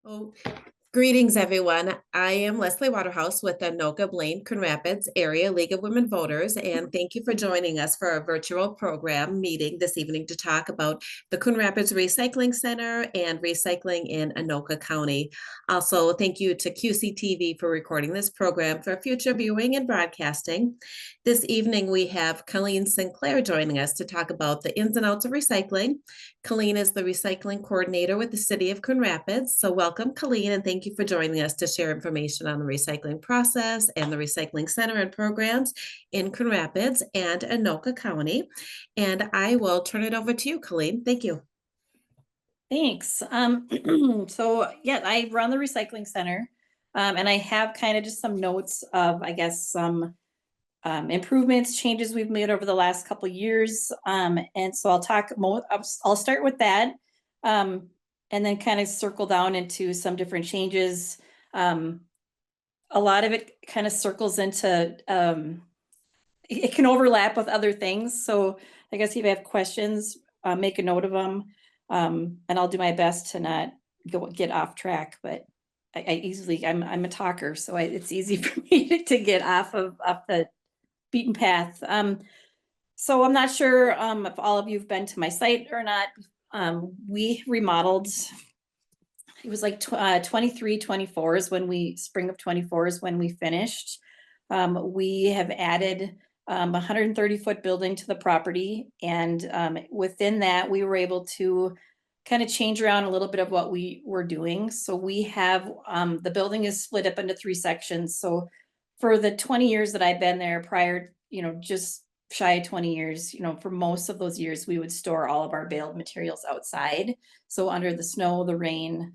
Oh, greetings, everyone. I am Leslie Waterhouse with the Anoka, Blaine, Coon Rapids Area League of Women Voters, and thank you for joining us for our virtual program meeting this evening to talk about the Coon Rapids Recycling Center and recycling in Anoka County. Also, thank you to QCTV for recording this program for future viewing and broadcasting. This evening, we have Colleen Sinclair joining us to talk about the ins and outs of recycling. Colleen is the recycling coordinator with the City of Coon Rapids. So welcome, Colleen, and thank you for joining us to share information on the recycling process and the recycling center and programs in Coon Rapids and Anoka County. And I will turn it over to you, Colleen. Thank you. Thanks. So yeah, I run the recycling center, and I have kind of just some notes of, I guess, some improvements, changes we've made over the last couple of years. And so I'll start with that, and then kind of circle down into some different changes. A lot of it kind of circles into, it can overlap with other things. So I guess if you have questions, make a note of them. And I'll do my best to not get off track, but I'm a talker, so it's easy for me to get off the beaten path. So I'm not sure if all of you have been to my site or not. We remodeled. It was like 23, 24 is when spring of 24 is when we finished. We have added 130-foot building to the property. And within that, we were able to kind of change around a little bit of what we were doing. So we have, the building is split up into 3 sections. So for the 20 years that I've been there prior, just shy of 20 years, for most of those years, we would store all of our baled materials outside. So under the snow, the rain,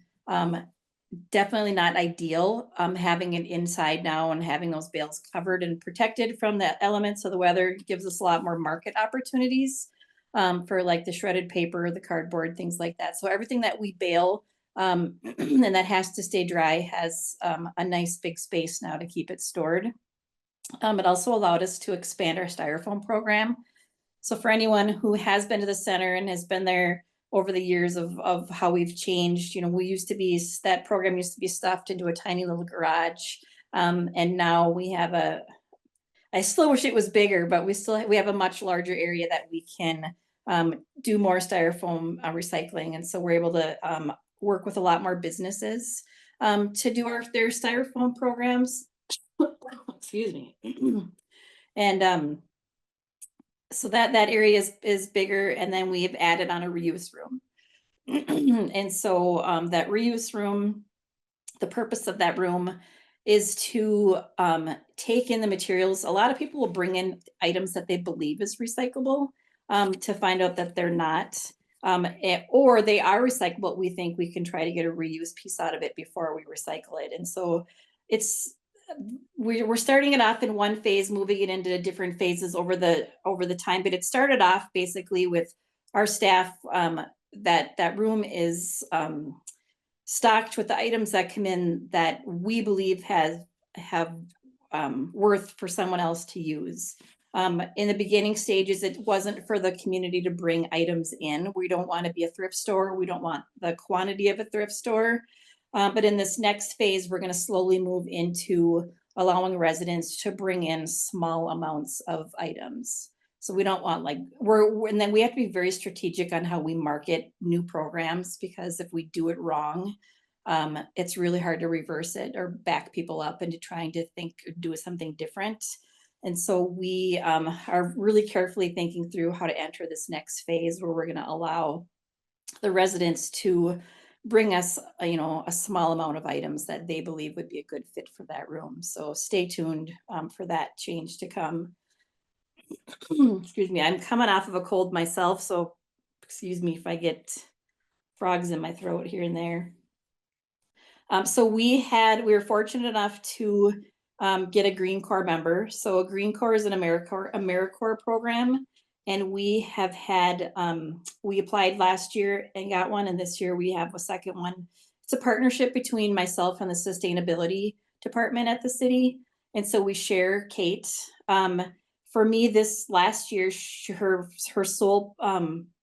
definitely not ideal. Having it inside now and having those bales covered and protected from the elements of the weather gives us a lot more market opportunities for like the shredded paper, the cardboard, things like that. So everything that we bale and that has to stay dry has a nice big space now to keep it stored. It also allowed us to expand our styrofoam program. So for anyone who has been to the center and has been there over the years of how we've changed, that program used to be stuffed into a tiny little garage. And now we have I still wish it was bigger, but we have a much larger area that we can do more styrofoam recycling. And so we're able to work with a lot more businesses to do their styrofoam programs. Excuse me. And so that area is bigger, and then we have added on a reuse room. And so that reuse room, the purpose of that room is to take in the materials. A lot of people will bring in items that they believe is recyclable to find out that they're not, or they are recyclable. We think we can try to get a reuse piece out of it before we recycle it. And so we're starting it off in one phase, moving it into different phases over the time. But it started off basically with our staff. That room is stocked with the items that come in that we believe have worth for someone else to use. In the beginning stages, it wasn't for the community to bring items in. We don't want to be a thrift store. We don't want the quantity of a thrift store. But in this next phase, we're going to slowly move into allowing residents to bring in small amounts of items. So we don't want and then we have to be very strategic on how we market new programs, because if we do it wrong, it's really hard to reverse it or back people up into trying to do something different. And so we are really carefully thinking through how to enter this next phase where we're going to allow the residents to bring us, a small amount of items that they believe would be a good fit for that room. So stay tuned for that change to come. Excuse me, I'm coming off of a cold myself, so excuse me if I get frogs in my throat here and there. So we were fortunate enough to get a Green Corps member. So a Green Corps is an AmeriCorps program. And we have had, we applied last year and got one, and this year we have a second one. It's a partnership between myself and the sustainability department at the city. And so we share Kate. For me, this last year, her sole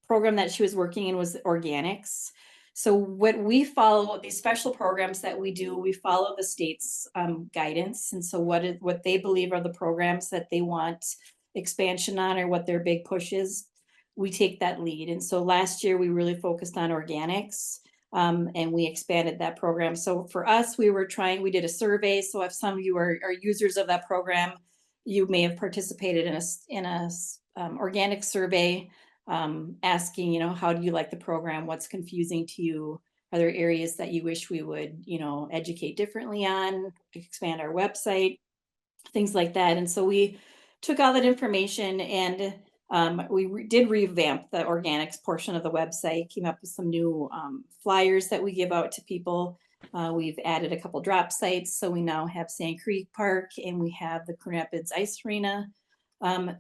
program that she was working in was organics. So what we follow, these special programs that we do, we follow the state's guidance. And so what they believe are the programs that they want expansion on, or what their big push is, we take that lead. And so last year we really focused on organics, and we expanded that program. So for us, we did a survey. So if some of you are users of that program, you may have participated in a organic survey, asking, how do you like the program? What's confusing to you? Are there areas that you wish we would, educate differently on, expand our website, things like that. And so we took all that information, and we did revamp the organics portion of the website, came up with some new flyers that we give out to people. We've added a couple drop sites. So we now have Sand Creek Park, and we have the Coon Rapids Ice Arena. Um,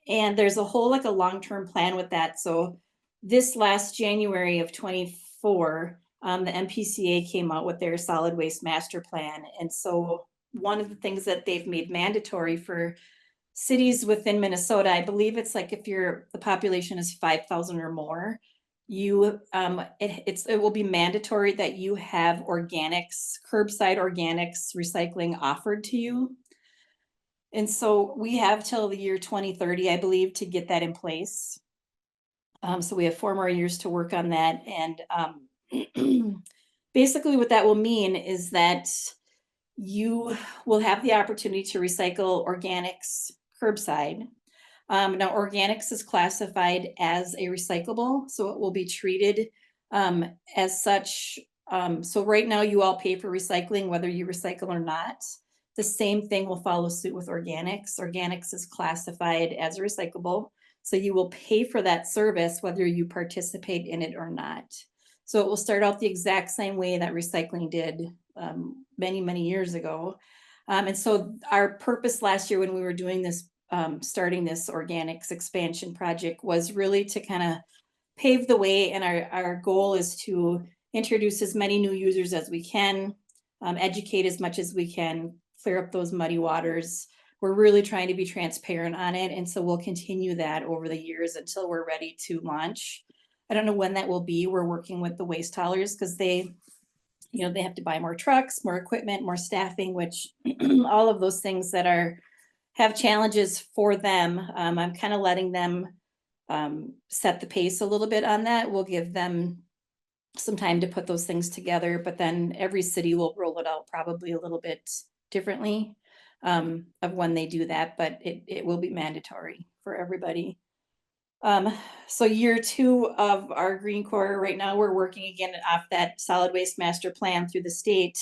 and there's a whole, like a long-term plan with that. So this last January of 24, the MPCA came out with their solid waste master plan. And so one of the things that they've made mandatory for cities within Minnesota, I believe it's like if the population is 5,000 or more, it will be mandatory that you have organics, curbside organics recycling offered to you. And so we have till the year 2030, I believe, to get that in place. So we have 4 more years to work on that. And basically what that will mean is that you will have the opportunity to recycle organics curbside. Now, organics is classified as a recyclable, so it will be treated as such. So right now you all pay for recycling, whether you recycle or not. The same thing will follow suit with organics. Organics is classified as a recyclable, so you will pay for that service whether you participate in it or not. So it will start out the exact same way that recycling did many, many years ago. And so our purpose last year when we were doing this, starting this organics expansion project, was really to kind of pave the way. And our goal is to introduce as many new users as we can, educate as much as we can, clear up those muddy waters. We're really trying to be transparent on it. And so we'll continue that over the years until we're ready to launch. I don't know when that will be. We're working with the waste haulers because they have to buy more trucks, more equipment, more staffing, which all of those things that have challenges for them. I'm kind of letting them set the pace a little bit on that. We'll give them some time to put those things together, but then every city will roll it out probably a little bit differently of when they do that, but it will be mandatory for everybody. So year 2 of our Green Corps, right now we're working again off that solid waste master plan through the state,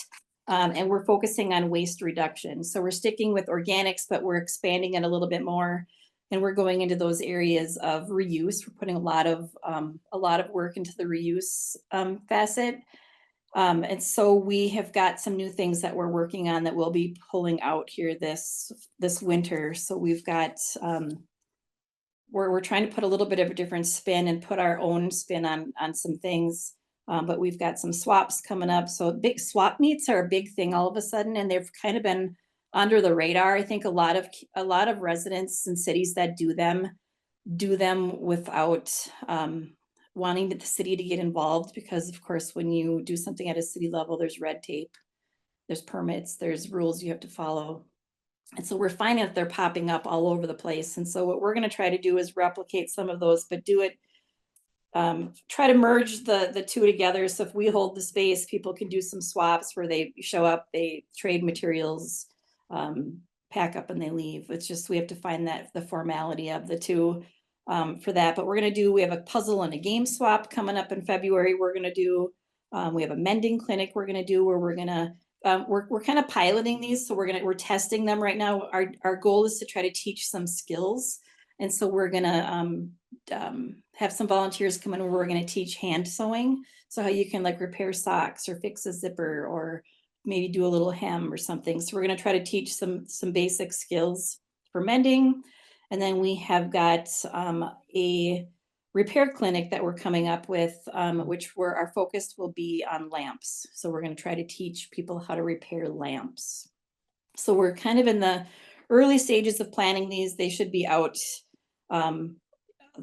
and we're focusing on waste reduction. So we're sticking with organics, but we're expanding it a little bit more, and we're going into those areas of reuse. We're putting a lot of work into the reuse facet. And so we have got some new things that we're working on that we'll be pulling out here this winter. So we've got we're trying to put a little bit of a different spin and put our own spin on some things. But we've got some swaps coming up. So big swap meets are a big thing all of a sudden, and they've kind of been under the radar. I think a lot of residents and cities that do them without wanting the city to get involved, because of course, when you do something at a city level, there's red tape, there's permits, there's rules you have to follow. And so we're finding that they're popping up all over the place. And so what we're going to try to do is replicate some of those, but do it, try to merge the two together. So if we hold the space, people can do some swaps where they show up, they trade materials, pack up and they leave. It's just, we have to find the formality of the two for that. But we have a puzzle and a game swap coming up in February. We're going to do, we have a mending clinic we're going to do where we're going to, we're kind of piloting these. So we're testing them right now. Our goal is to try to teach some skills. And so we're going to have some volunteers come in where we're going to teach hand sewing. So how you can like repair socks or fix a zipper or maybe do a little hem or something. So we're going to try to teach some basic skills for mending. And then we have got a repair clinic that we're coming up with, where our focus will be on lamps. So we're going to try to teach people how to repair lamps. So we're kind of in the early stages of planning these. They should be out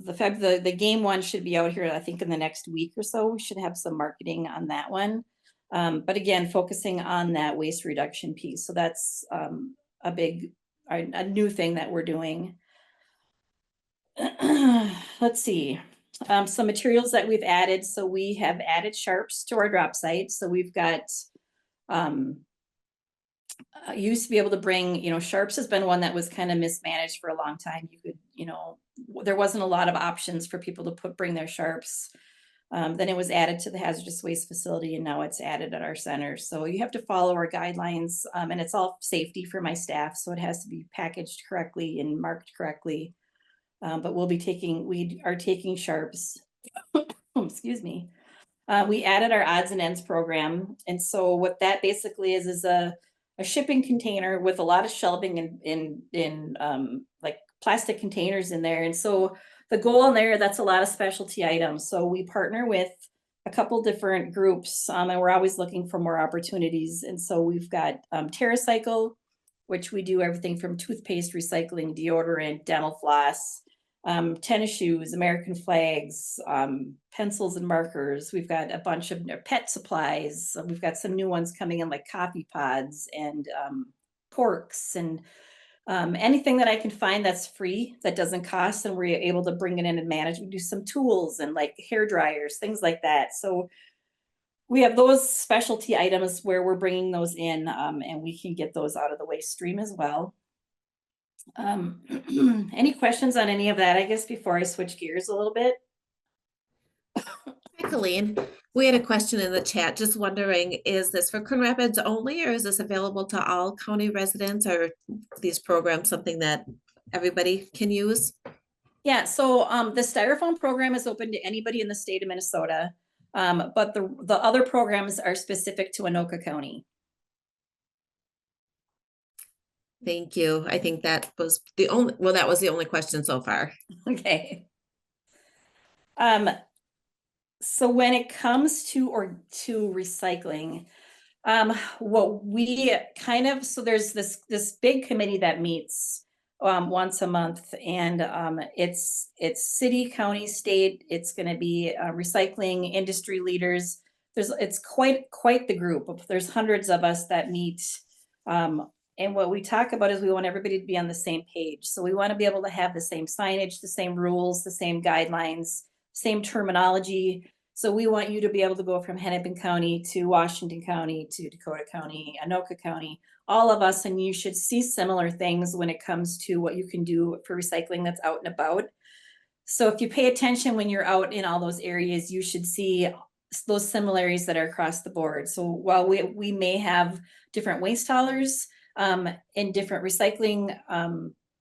the game one should be out here, I think in the next week or so. We should have some marketing on that one. But again, focusing on that waste reduction piece. So that's a new thing that we're doing. Let's see. Some materials that we've added. So we have added sharps to our drop site. So we've got, used to be able to bring, sharps has been one that was kind of mismanaged for a long time. You could, there wasn't a lot of options for people to bring their sharps. Then it was added to the hazardous waste facility, and now it's added at our center. So you have to follow our guidelines, and it's all safety for my staff. So it has to be packaged correctly and marked correctly. But we are taking sharps. Excuse me. We added our odds and ends program. And so what that basically is a shipping container with a lot of shelving in like plastic containers in there. And so the goal in there, that's a lot of specialty items. So we partner with a couple different groups, and we're always looking for more opportunities. And so we've got TerraCycle, which we do everything from toothpaste recycling, deodorant, dental floss, tennis shoes, American flags, pencils and markers. We've got a bunch of pet supplies. We've got some new ones coming in, like coffee pods and corks, and anything that I can find that's free, that doesn't cost, and we're able to bring it in and manage. We do some tools and like hair dryers, things like that. So we have those specialty items where we're bringing those in, and we can get those out of the waste stream as well. Any questions on any of that, I guess, before I switch gears a little bit? Hi, Colleen. We had a question in the chat, just wondering, is this for Coon Rapids only, or is this available to all county residents, or these programs something that everybody can use? Yeah, so the styrofoam program is open to anybody in the state of Minnesota, but the other programs are specific to Anoka County. Thank you. I think that was the only question so far. Okay. So when it comes to recycling, what we so there's this big committee that meets once a month, and it's city, county, state. It's going to be recycling industry leaders. It's quite the group. There's hundreds of us that meet. And what we talk about is we want everybody to be on the same page. So we want to be able to have the same signage, the same rules, the same guidelines, same terminology. So we want you to be able to go from Hennepin County to Washington County to Dakota County, Anoka County, all of us, and you should see similar things when it comes to what you can do for recycling that's out and about. So if you pay attention when you're out in all those areas, you should see those similarities that are across the board. So while we may have different waste haulers and different recycling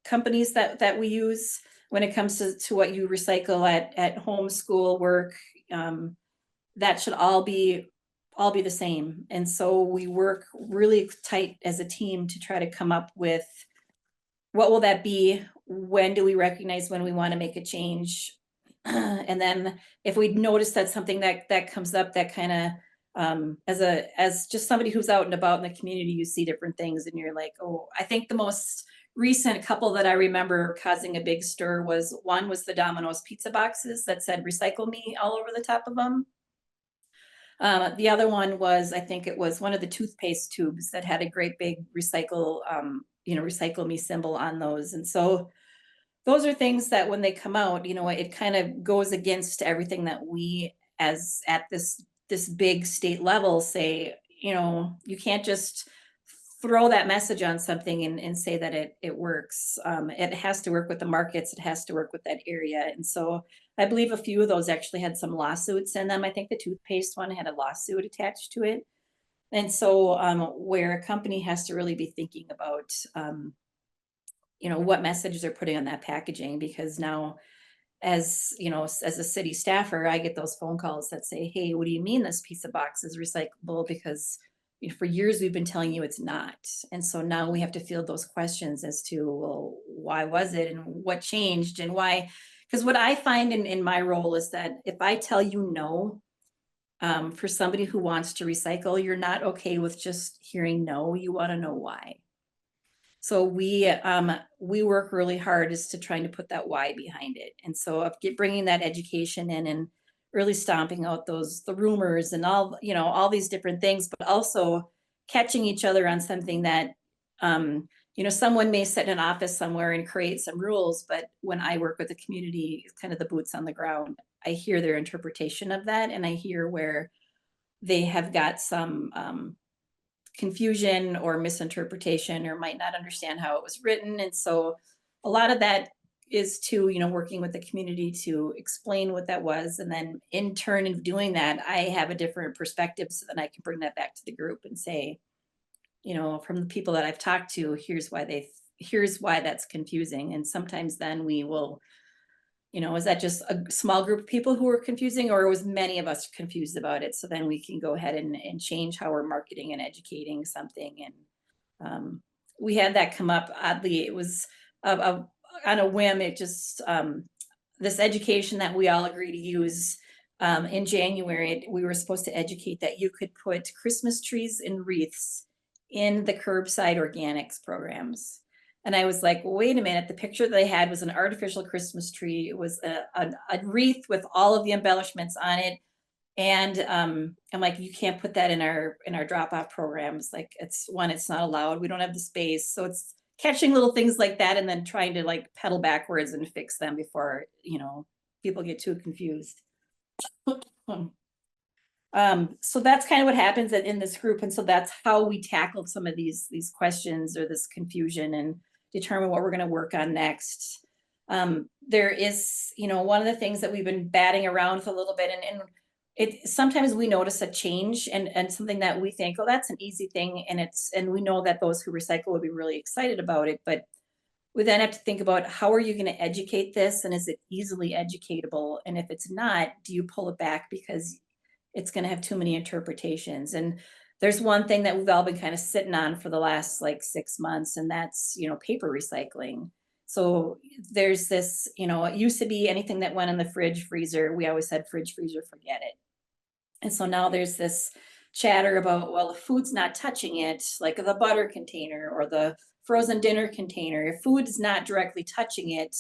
companies that we use, when it comes to what you recycle at home, school, work, that should all be the same. And so we work really tight as a team to try to come up with what will that be? When do we recognize when we want to make a change? And then if we notice that something that comes up, that kind of as just somebody who's out and about in the community, you see different things and you're like, oh, I think the most recent couple that I remember causing a big stir was the Domino's pizza boxes that said recycle me all over the top of them. The other one was, I think it was one of the toothpaste tubes that had a great big recycle me symbol on those. And so those are things that when they come out, it kind of goes against everything that we as at this big state level say, you can't just throw that message on something and say that it works. It has to work with the markets. It has to work with that area. And so I believe a few of those actually had some lawsuits in them. I think the toothpaste one had a lawsuit attached to it. And so where a company has to really be thinking about, what messages they're putting on that packaging, because now as a city staffer, I get those phone calls that say, hey, what do you mean this piece of box is recyclable? Because for years we've been telling you it's not. And so now we have to field those questions as to, well, why was it and what changed and why? Because what I find in my role is that if I tell you no, for somebody who wants to recycle, you're not okay with just hearing no, you want to know why. So we work really hard as to trying to put that why behind it. And so of bringing that education in and really stomping out the rumors and all, all these different things, but also catching each other on something that, someone may sit in an office somewhere and create some rules, but when I work with the community, it's kind of the boots on the ground. I hear their interpretation of that, and I hear where they have got some confusion or misinterpretation, or might not understand how it was written. And so a lot of that is to, working with the community to explain what that was. And then in turn of doing that, I have a different perspective, so then I can bring that back to the group and say, from the people that I've talked to, here's why that's confusing. And sometimes then we will, is that just a small group of people who were confusing, or was many of us confused about it? So then we can go ahead and change how we're marketing and educating something. And we had that come up oddly. It was on a whim. It just, this education that we all agree to use in January, we were supposed to educate that you could put Christmas trees and wreaths in the curbside organics programs. And I was like, well, wait a minute. The picture that they had was an artificial Christmas tree. It was a wreath with all of the embellishments on it. And I'm like, you can't put that in our drop off programs. Like, it's not allowed. We don't have the space. So it's catching little things like that and then trying to like pedal backwards and fix them before, people get too confused. So that's kind of what happens in this group. And so that's how we tackled some of these questions or this confusion and determine what we're going to work on next. There is, one of the things that we've been batting around with a little bit, and it sometimes we notice a change and something that we think, oh, that's an easy thing. And we know that those who recycle will be really excited about it, but we then have to think about how are you going to educate this, and is it easily educatable? And if it's not, do you pull it back because it's going to have too many interpretations? And there's one thing that we've all been kind of sitting on for the last like 6 months, and that's, paper recycling. So there's this, it used to be anything that went in the fridge, freezer. We always said fridge, freezer, forget it. And so now there's this chatter about, well, if food's not touching it, like the butter container or the frozen dinner container, if food is not directly touching it,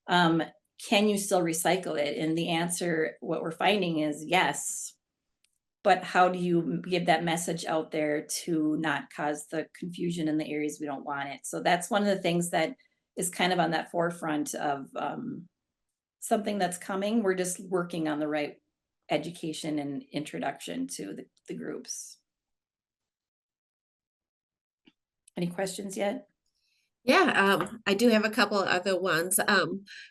can you still recycle it? And the answer, what we're finding is yes. But how do you give that message out there to not cause the confusion in the areas we don't want it? So that's one of the things that is kind of on that forefront of something that's coming. We're just working on the right education and introduction to the groups. Any questions yet? Yeah, I do have a couple other ones.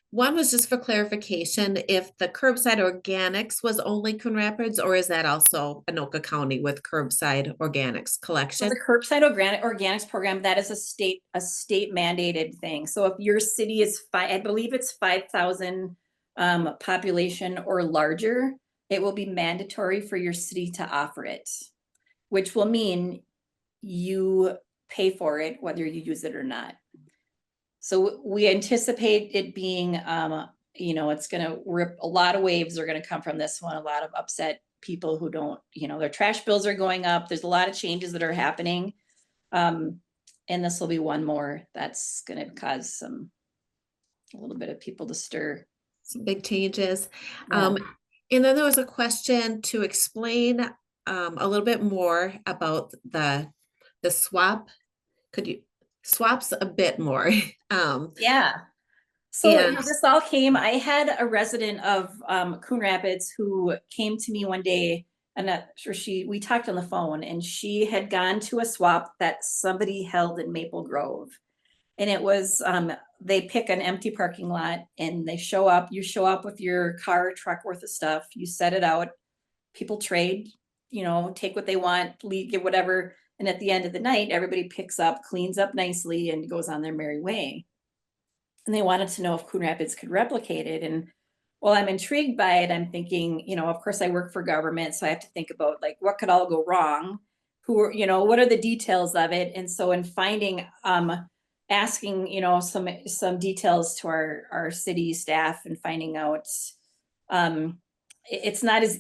One was just for clarification, if the curbside organics was only Coon Rapids, or is that also Anoka County with curbside organics So collection? the curbside organics program, that is a state mandated thing. So if your city is I believe it's 5,000 population or larger, it will be mandatory for your city to offer it, which will mean you pay for it whether you use it or not. So we anticipate it being, it's going to rip, a lot of waves are going to come from this one. A lot of upset people who don't, their trash bills are going up. There's a lot of changes that are happening. And this will be one more that's going to cause a little bit of people to stir. Some big changes. Yeah. And then there was a question to explain a little bit more about the swap. Could you swaps a bit more? Yeah. So, And this all came, I had a resident of Coon Rapids who came to me one day, and we talked on the phone, and she had gone to a swap that somebody held in Maple Grove. And it was, they pick an empty parking lot and you show up with your car, truck worth of stuff, you set it out, people trade, take what they want, leave, get whatever. And at the end of the night, everybody picks up, cleans up nicely, and goes on their merry way. And they wanted to know if Coon Rapids could replicate it. And while I'm intrigued by it, I'm thinking, of course I work for government, so I have to think about like what could all go wrong, what are the details of it. And so in finding, asking, some details to our city staff and finding out, it's not as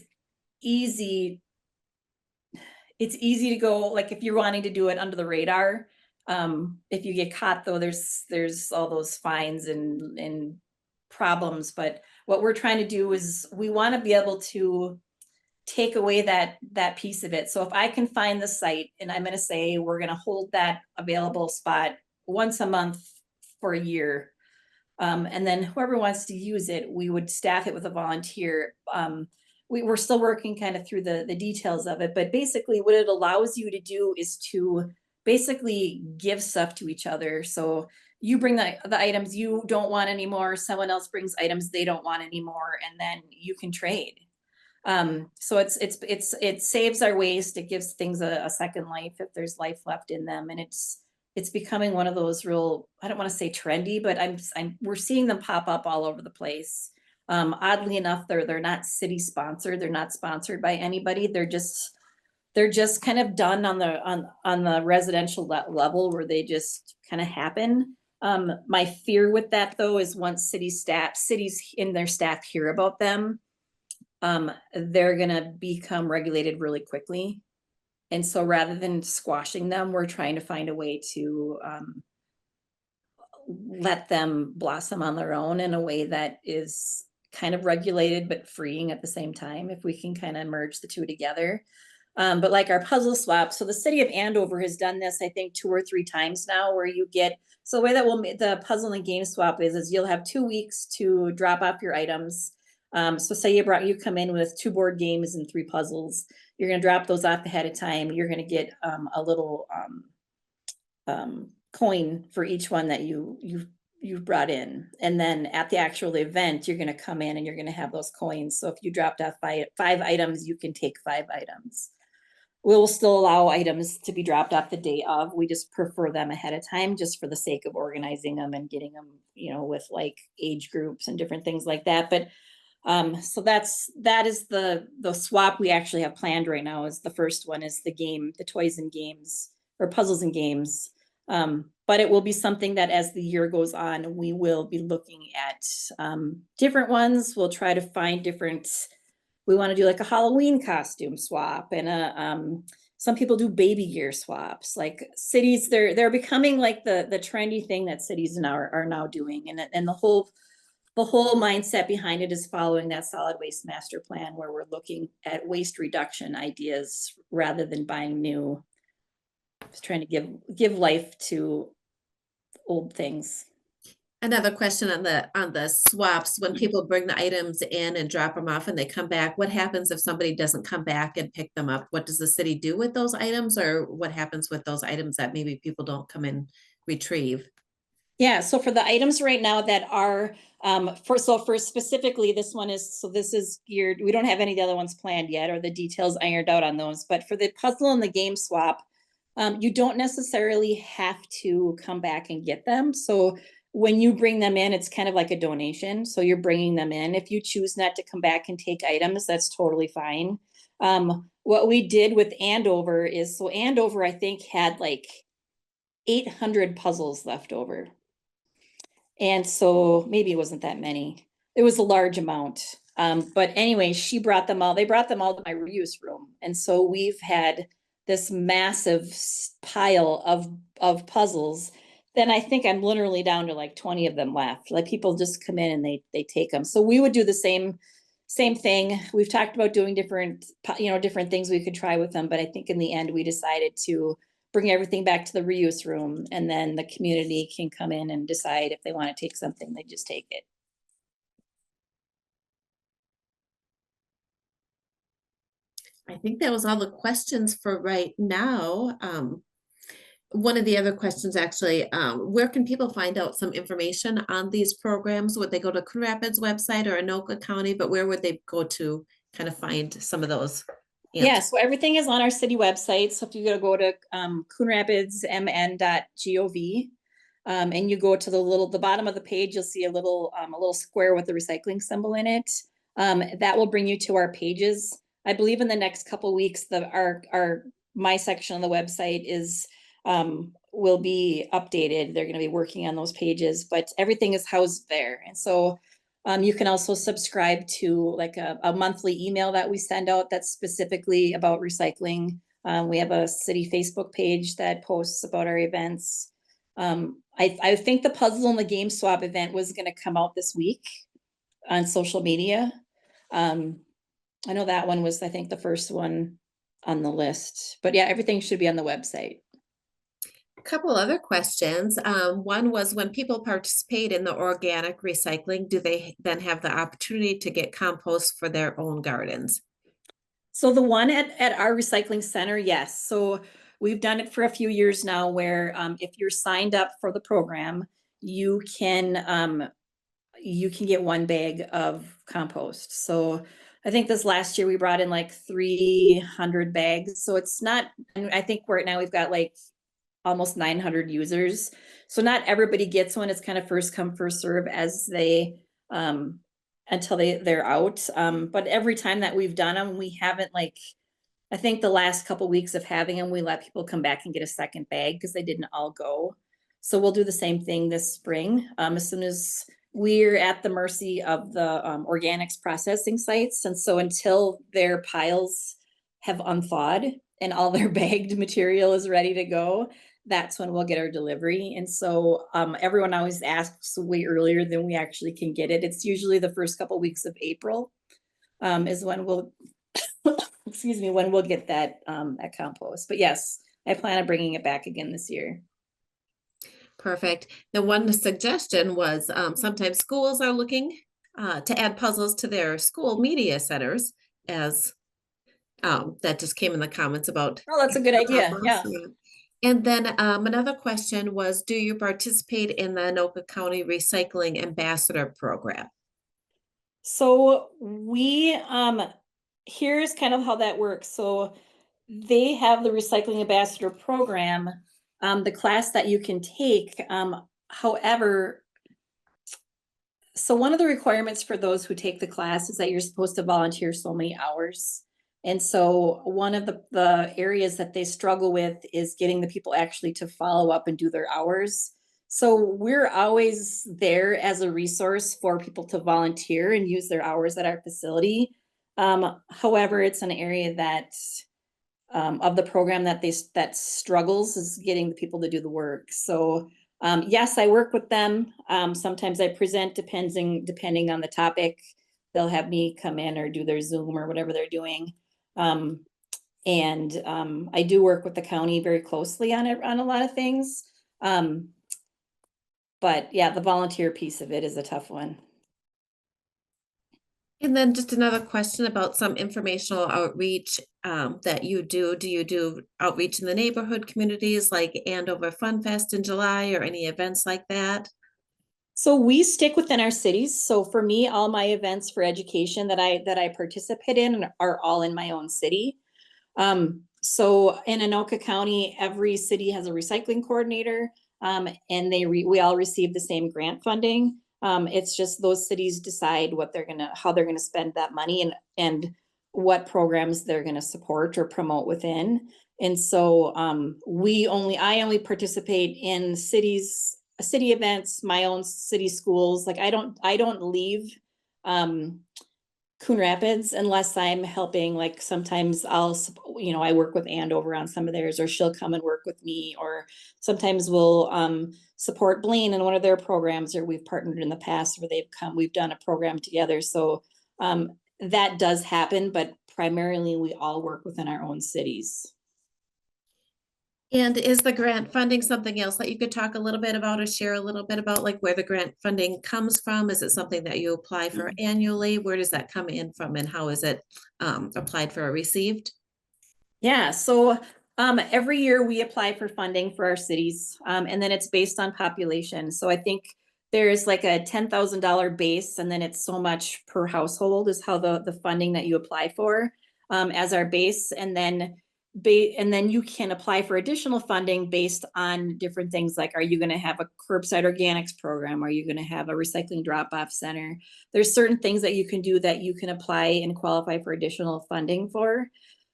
easy. It's easy to go, like if you're wanting to do it under the radar, If you get caught though, there's all those fines and problems, but what we're trying to do is we want to be able to take away that piece of it. So if I can find the site and I'm going to say we're going to hold that available spot once a month for a year, and then whoever wants to use it, we would staff it with a volunteer. We're still working kind of through the details of it, but basically what it allows you to do is to basically give stuff to each other. So you bring the items you don't want anymore, someone else brings items they don't want anymore, and then you can trade. So it saves our waste. It gives things a second life if there's life left in them, and it's becoming one of those real, I don't want to say trendy, but we're seeing them pop up all over the place. Oddly enough, they're not city sponsored. They're not sponsored by anybody. They're just kind of done on the residential level where they just kind of happen. My fear with that though is once cities in their staff hear about them, they're gonna become regulated really quickly. And so rather than squashing them, we're trying to find a way to let them blossom on their own in a way that is kind of regulated but freeing at the same time, if we can kind of merge the two together. But like our puzzle swap, so the city of Andover has done this, I think 2 or 3 times now, where you get, so the way that the puzzle and game swap is you'll have 2 weeks to drop off your items. So say you come in with 2 board games and 3 puzzles, you're going to drop those off ahead of time. You're going to get a little coin for each one that you've brought in. And then at the actual event, you're going to come in and you're going to have those coins. So if you dropped off 5 items, you can take 5 items. We'll still allow items to be dropped off the day of. We just prefer them ahead of time just for the sake of organizing them and getting them, with like age groups and different things like that. But so that is the swap we actually have planned right now. Is the first one is the toys and games, or puzzles and games. But it will be something that as the year goes on, we will be looking at different ones. We'll try to find we want to do like a Halloween costume swap, and some people do baby gear swaps. Like cities, they're becoming like the trendy thing that cities now are now doing, and the whole mindset behind it is following that solid waste master plan, where we're looking at waste reduction ideas rather than buying new. Just trying to give life to old things. Another question on the swaps, when people bring the items in and drop them off and they come back, what happens if somebody doesn't come back and pick them up? What does the city do with those items, or what happens with those items that maybe people don't come and retrieve? Yeah, so for the items right now that are for specifically this is geared, we don't have any of the other ones planned yet or the details ironed out on those, but for the puzzle and the game swap, you don't necessarily have to come back and get them. So when you bring them in, it's kind of like a donation. So you're bringing them in. If you choose not to come back and take items, that's totally fine. What we did with Andover is, so Andover, I think, had like 800 puzzles left over. And so maybe it wasn't that many. It was a large amount. But anyway, they brought them all to my reuse room. And so we've had this massive pile of puzzles. Then I think I'm literally down to like 20 of them left. Like people just come in and they take them. So we would do the same thing. We've talked about doing different things we could try with them. But I think in the end, we decided to bring everything back to the reuse room, and then the community can come in and decide if they want to take something, they just take it. I think that was all the questions for right now. One of the other questions actually, where can people find out some information on these programs? Would they go to Coon Rapids website or Anoka County, but where would they go to kind of find some of those answers? Yeah, so everything is on our city website. So if you go to coonrapidsmn.gov, and you go to the bottom of the page, you'll see a little square with the recycling symbol in it. That will bring you to our pages. I believe in the next couple of weeks, my section on the website will be updated. They're going to be working on those pages, but everything is housed there. And so you can also subscribe to like a monthly email that we send out that's specifically about recycling. We have a city Facebook page that posts about our events. I think the puzzle and the game swap event was gonna come out this week on social media. Um, I know that one was, I think, the first one on the list, but yeah, everything should be on the website. Couple other questions. One was when people participate in the organic recycling, do they then have the opportunity to get compost for their own gardens? So the one at our recycling center, yes. So we've done it for a few years now where if you're signed up for the program, you can get 1 bag of compost. So I think this last year we brought in like 300 bags. So it's not, and I think right now we've got like almost 900 users. So not everybody gets one. It's kind of first come, first serve as they until they're out. But every time that we've done them, we haven't like, I think the last couple weeks of having them, we let people come back and get a second bag because they didn't all go. So we'll do the same thing this spring. As soon as we're at the mercy of the organics processing sites. And so until their piles have unthawed and all their bagged material is ready to go, that's when we'll get our delivery. And so everyone always asks way earlier than we actually can get it. It's usually the first couple weeks of April is when we'll, excuse me, when we'll get that compost. But yes, I plan on bringing it back again this year. Perfect. The one suggestion was sometimes schools are looking to add puzzles to their school media centers as that just came in the comments about Oh, that's a good idea. compost. Yeah. Yeah. And then another question was, do you participate in the Anoka County Recycling Ambassador Program? So we here's kind of how that works. So they have the recycling ambassador program, the class that you can take. However, so one of the requirements for those who take the class is that you're supposed to volunteer so many hours. And so one of the areas that they struggle with is getting the people actually to follow up and do their hours. So we're always there as a resource for people to volunteer and use their hours at our facility. However, it's an area that of the program that struggles is getting the people to do the work. So yes, I work with them. Sometimes I present depending on the topic. They'll have me come in or do their Zoom or whatever they're doing. I do work with the county very closely on it on a lot of things. But yeah, the volunteer piece of it is a tough one. And then just another question about some informational outreach that you do. Do you do outreach in the neighborhood communities like Andover Fun Fest in July or any events like that? So we stick within our cities. So for me, all my events for education that I participate in are all in my own city. So in Anoka County, every city has a recycling coordinator, and we all receive the same grant funding. It's just those cities decide how they're gonna spend that money and what programs they're gonna support or promote within. And so I only participate in city events, my own city schools. Like I don't leave Coon Rapids unless I'm helping. Like sometimes I work with Andover on some of theirs, or she'll come and work with me, or sometimes we'll support Blaine in one of their programs, or we've partnered in the past where we've done a program together. So that does happen, but primarily we all work within our own cities. And is the grant funding something else that you could talk a little bit about or share a little bit about, like where the grant funding comes from? Is it something that you apply for annually? Where does that come in from and how is it applied for or received? Yeah, so every year we apply for funding for our cities, and then it's based on population. So I think there's like a $10,000 base, and then it's so much per household is how the funding that you apply for as our base, and then you can apply for additional funding based on different things like, are you going to have a curbside organics program? Are you going to have a recycling drop-off center? There's certain things that you can do that you can apply and qualify for additional funding for.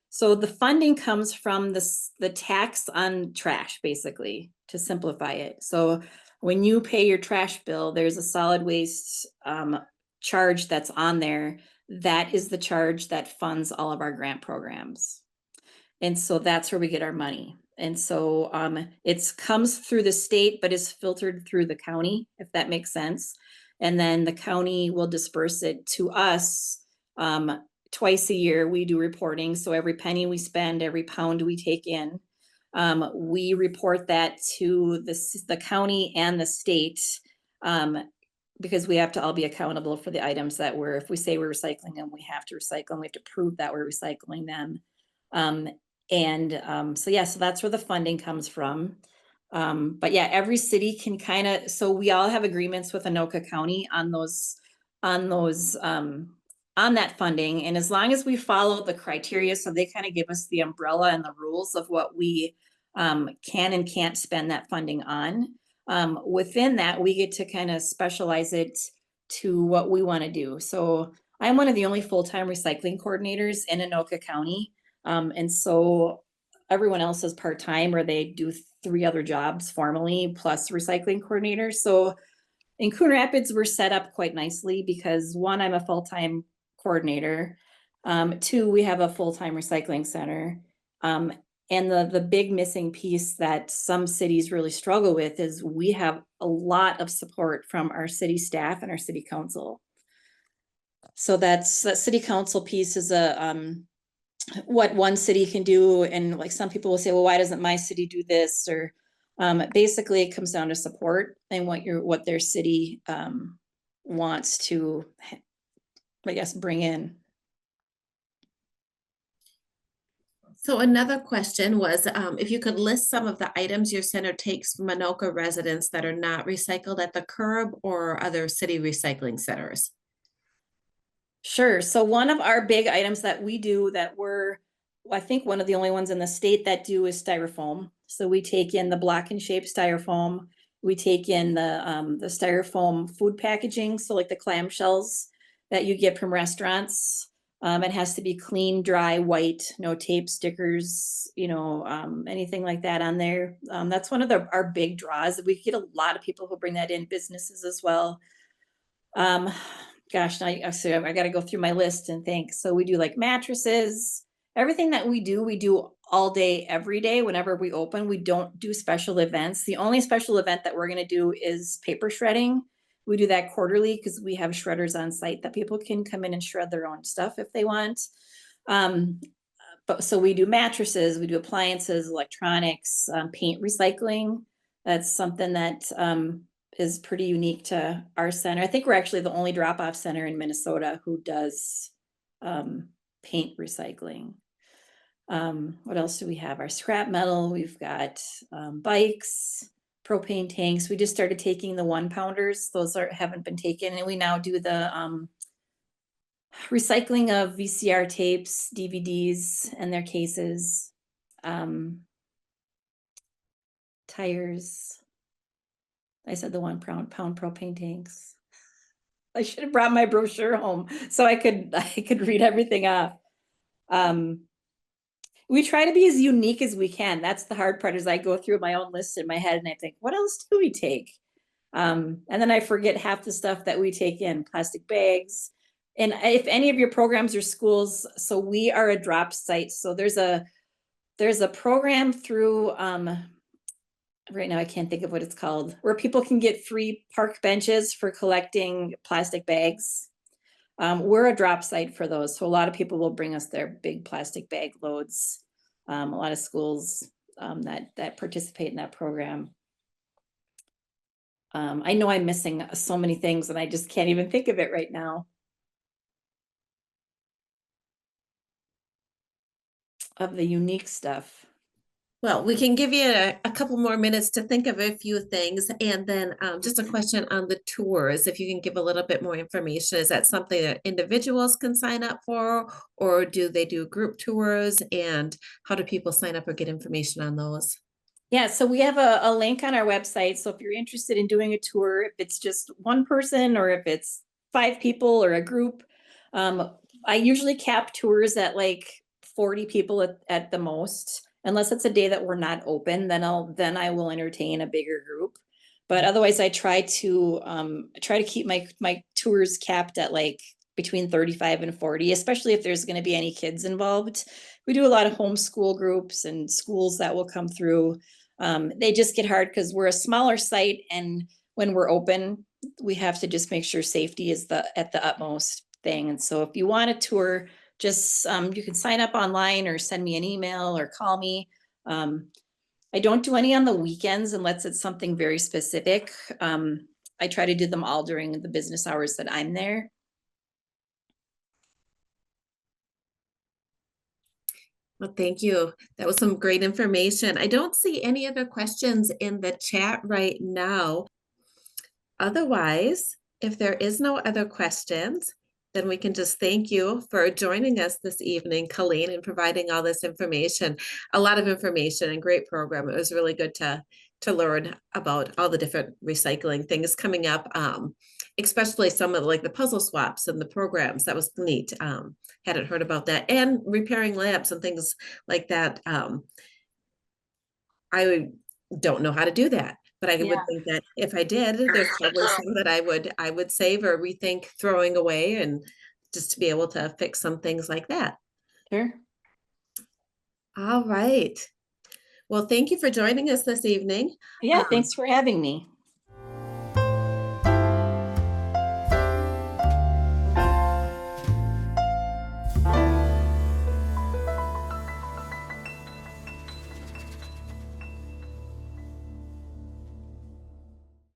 So the funding comes from the tax on trash, basically, to simplify it. So when you pay your trash bill, there's a solid waste charge that's on there. That is the charge that funds all of our grant programs. And so that's where we get our money. And so it comes through the state, but is filtered through the county, if that makes sense. And then the county will disperse it to us twice a year. We do reporting. So every penny we spend, every pound we take in, we report that to the county and the state, because we have to all be accountable for the items that if we say we're recycling them, we have to recycle them. We have to prove that we're recycling them. So yeah, so that's where the funding comes from. But yeah, every city can so we all have agreements with Anoka County on that funding. And as long as we follow the criteria, so they kind of give us the umbrella and the rules of what we can and can't spend that funding on. Within that, we get to kind of specialize it to what we want to do. So I'm one of the only full-time recycling coordinators in Anoka County. And so everyone else is part-time, or they do 3 other jobs formally plus recycling coordinators. So in Coon Rapids, we're set up quite nicely because 1, I'm a full-time coordinator. 2, we have a full-time recycling center. And the big missing piece that some cities really struggle with is we have a lot of support from our city staff and our city council. So that city council piece is what one city can do. And like some people will say, well, why doesn't my city do this? Or basically it comes down to support and what their city wants to, I guess, bring in. So another question was, if you could list some of the items your center takes from Anoka residents that are not recycled at the curb or other city recycling centers. Sure. So one of our big items that we do that I think one of the only ones in the state that do is styrofoam. So we take in the block and shape styrofoam. We take in the styrofoam food packaging. So like the clamshells that you get from restaurants. It has to be clean, dry, white, no tape, stickers, anything like that on there. That's one of our big draws. We get a lot of people who bring that in, businesses as well. Gosh, now I got to go through my list and think. So we do like mattresses, everything that we do all day, every day. Whenever we open, we don't do special events. The only special event that we're going to do is paper shredding. We do that quarterly because we have shredders on site that people can come in and shred their own stuff if they want. So we do mattresses, we do appliances, electronics, paint recycling. That's something that is pretty unique to our center. I think we're actually the only drop-off center in Minnesota who does paint recycling. What else do we have? Our scrap metal, we've got bikes, propane tanks. We just started taking the 1-pounders. Those haven't been taken, and we now do the recycling of VCR tapes, DVDs, and their cases, tires. I said the 1-pound propane tanks. I should have brought my brochure home so I could read everything off. We try to be as unique as we can. That's the hard part, is I go through my own list in my head and I think, what else do we take? And then I forget half the stuff that we take in. Plastic bags. And if any of your programs or schools, so we are a drop site. So there's a program through, right now I can't think of what it's called, where people can get free park benches for collecting plastic bags. We're a drop site for those. So a lot of people will bring us their big plastic bag loads. A lot of schools that participate in that program. I know I'm missing so many things and I just can't even think of it right now. Of the unique stuff. Well, we can give you a couple more minutes to think of a few things. And then just a question on the tours, if you can give a little bit more information. Is that something that individuals can sign up for, or do they do group tours? And how do people sign up or get information on those? Yeah, so we have a link on our website. So if you're interested in doing a tour, if it's just one person or if it's 5 people or a group, I usually cap tours at like 40 people at the most. Unless it's a day that we're not open, then I will entertain a bigger group. But otherwise, I try to keep my tours capped at like between 35 and 40, especially if there's going to be any kids involved. We do a lot of homeschool groups and schools that will come through. They just get hard because we're a smaller site, and when we're open, we have to just make sure safety is at the utmost thing. And so if you want a tour, just you can sign up online or send me an email or call me. I don't do any on the weekends unless it's something very specific. I try to do them all during the business hours that I'm there. Well, thank you. That was some great information. I don't see any other questions in the chat right now. Otherwise, if there is no other questions, then we can just thank you for joining us this evening, Colleen, and providing all this information. A lot of information and great program. It was really good to learn about all the different recycling things coming up, especially some of like the puzzle swaps and the programs. That was neat. Hadn't heard about that, and repairing labs and things like that. I don't know how to do that, but I would Yeah, think that if I did, there's probably some that I would save or rethink throwing away, and just to be able to fix some things like that. sure. All right. Well, thank you for joining us this evening. Yeah, Um, thanks for having me.